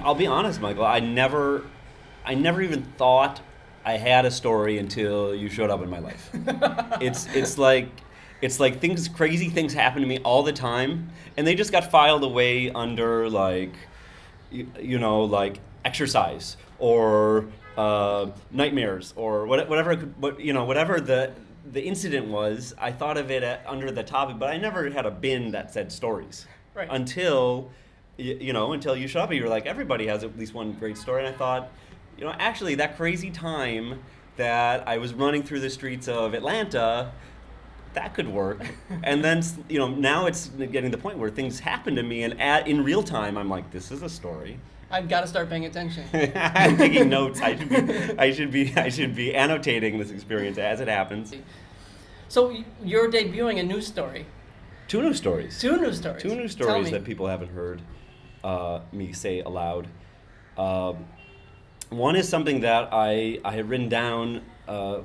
I'll be honest, Michael. I never even thought I had a story until you showed up in my life. It's like crazy things happen to me all the time, and they just got filed away under like, like exercise or nightmares or whatever whatever the incident was. I thought of it under the topic, but I never had a bin that said stories Right. until until you showed up and you were like, everybody has at least one great story. And I thought, actually, that crazy time that I was running through the streets of Atlanta, that could work. And then, now it's getting to the point where things happen to me, and in real time, I'm like, this is a story. I've got to start paying attention. I'm taking notes. I should be annotating this experience as it happens. So you're debuting a news story. Two new stories. Two new stories. Two new Tell stories me. that people haven't heard me say aloud. One is something that I had written down a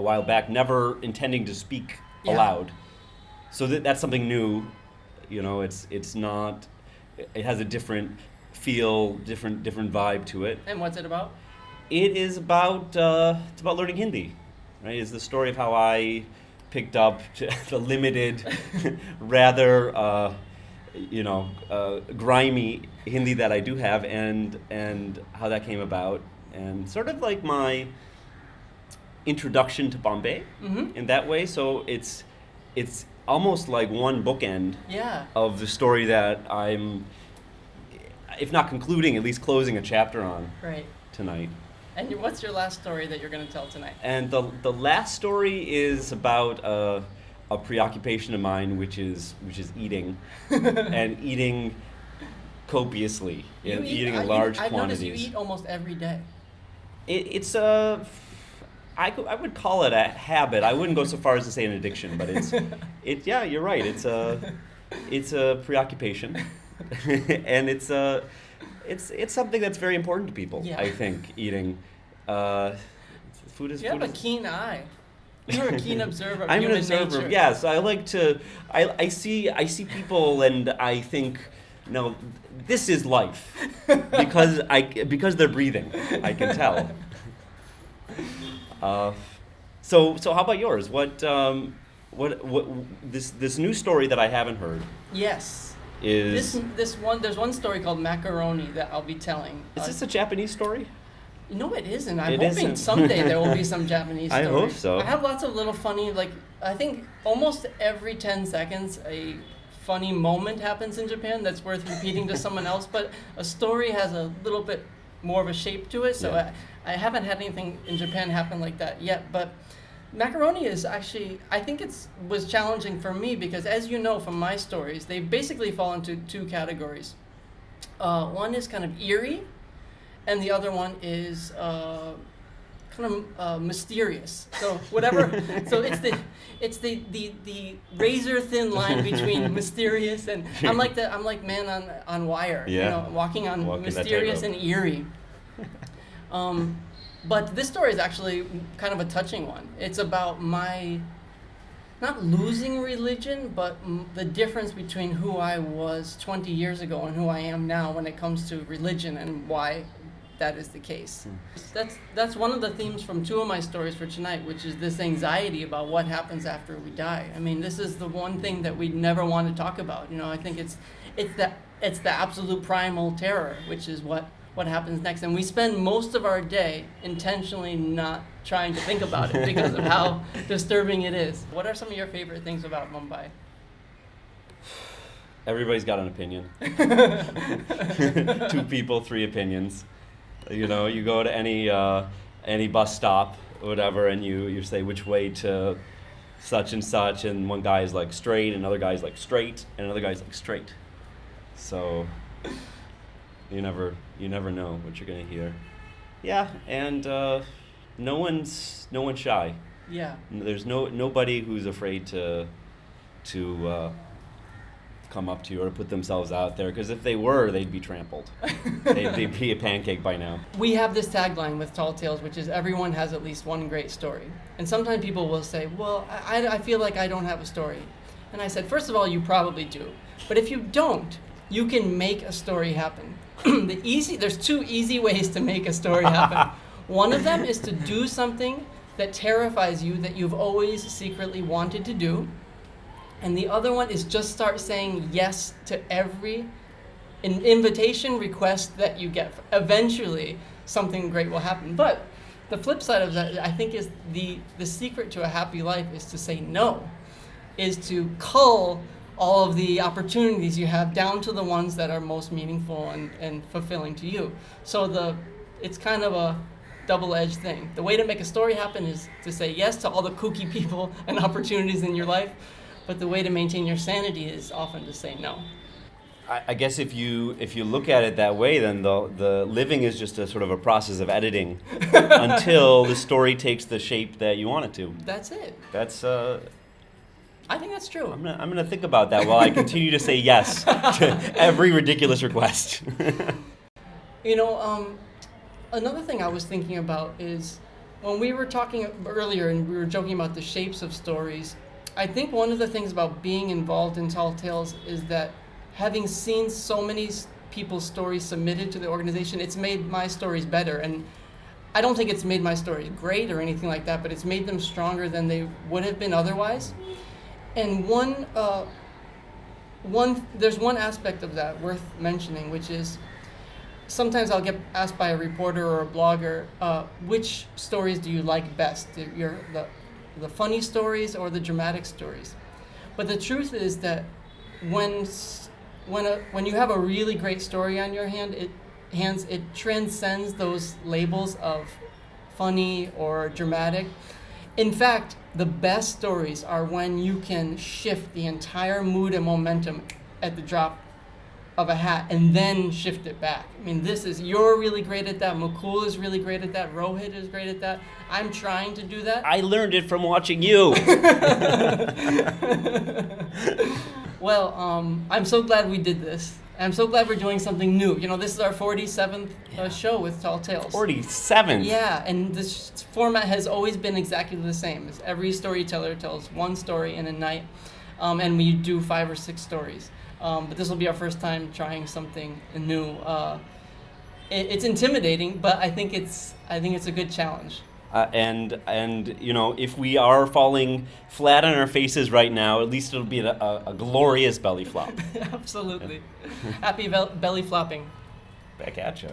while back, never intending to speak Yeah. aloud. So that's something new. It's not. It has a different feel, different vibe to it. And what's it about? It is about it's about learning Hindi, right? It's the story of how I picked up the limited, rather grimy Hindi that I do have, and how that came about, and sort of like my introduction to Bombay Mm-hmm. in that way. So it's almost like one bookend Yeah. of the story that I'm, if not concluding, at least closing a chapter on Right. tonight. And what's your last story that you're going to tell tonight? And the last story is about a preoccupation of mine, which is eating, and eating copiously, and eating in large I've noticed quantities. you eat almost every day. It's a, I would call it a habit. I wouldn't go so far as to say an addiction, but yeah, you're right. It's a preoccupation, and it's something that's very important to people. Yeah. I think eating. Food is. You have food a is- keen eye. You're a keen observer of I'm an human observer. nature. Yes, I like to. I see people, and I think, no, this is life, because they're breathing. I can tell. So how about yours? What this new story that I haven't heard Yes. is. There's one story called Macaroni that I'll be telling. Is this a Japanese story? No, it isn't. I'm It hoping isn't. someday there will be some Japanese I stories. hope so. I have lots of little funny, I think almost every 10 seconds a funny moment happens in Japan that's worth repeating to someone else, but a story has a little bit more of a shape to it, so Yeah. I haven't had anything in Japan happen like that yet, but macaroni is actually, I think was challenging for me because, as you know from my stories, they basically fall into two categories. One is kind of eerie, and the other one is kind of mysterious. So whatever. So it's the razor thin line between mysterious and I'm like man on wire. Yeah. Walking on Walking that mysterious tightrope. and eerie. But this story is actually kind of a touching one. It's about my not losing religion, but the difference between who I was 20 years ago and who I am now when it comes to religion and why that is the case. That's one of the themes from two of my stories for tonight, which is this anxiety about what happens after we die. I mean, this is the one thing that we never want to talk about. I think it's the absolute primal terror, which is what happens next. And we spend most of our day intentionally not trying to think about it because of how disturbing it is. What are some of your favorite things about Mumbai? Everybody's got an opinion. 2 people, 3 opinions. You go to any bus stop or whatever, and you say which way to such and such, and one guy is like straight, another guy's like straight, and another guy's like straight. So you never know what you're gonna hear. Yeah, and no one's shy. Yeah. There's nobody who's afraid to come up to you or put themselves out there, because if they were, they'd be trampled. they'd be a pancake by now. We have this tagline with Tall Tales, which is everyone has at least one great story. And sometimes people will say, well, I feel like I don't have a story. And I said, first of all, you probably do. But if you don't, you can make a story happen. There's two easy ways to make a story happen. One of them is to do something that terrifies you that you've always secretly wanted to do. And the other one is just start saying yes to every invitation request that you get. Eventually, something great will happen. But the flip side of that, I think, is the secret to a happy life is to say no, is to cull all of the opportunities you have down to the ones that are most meaningful and fulfilling to you. So it's kind of a double-edged thing. The way to make a story happen is to say yes to all the kooky people and opportunities in your life, but the way to maintain your sanity is often to say no. I guess if you look at it that way, then the living is just a sort of a process of editing until the story takes the shape that you want it to. That's it. That's I think that's true. I'm gonna think about that while I continue to say yes to every ridiculous request. Another thing I was thinking about is when we were talking earlier and we were joking about the shapes of stories, I think one of the things about being involved in Tall Tales is that having seen so many people's stories submitted to the organization, it's made my stories better. And I don't think it's made my stories great or anything like that, but it's made them stronger than they would have been otherwise. And there's one aspect of that worth mentioning, which is sometimes I'll get asked by a reporter or a blogger, which stories do you like best? The funny stories or the dramatic stories? But the truth is that when you have a really great story on your hands, it transcends those labels of funny or dramatic. In fact, the best stories are when you can shift the entire mood and momentum at the drop of a hat and then shift it back. I mean, you're really great at that. Mukul is really great at that. Rohit is great at that. I'm trying to do that. I learned it from watching you. Well, I'm so glad we did this. I'm so glad we're doing something new. This is our 47th show with Tall Tales. 47th? Yeah, and this format has always been exactly the same. Every storyteller tells one story in a night, and we do 5 or 6 stories. But this will be our first time trying something new. It's intimidating, but I think it's a good challenge. And if we are falling flat on our faces right now, at least it'll be a glorious belly flop. Absolutely. Happy belly flopping. Back at ya.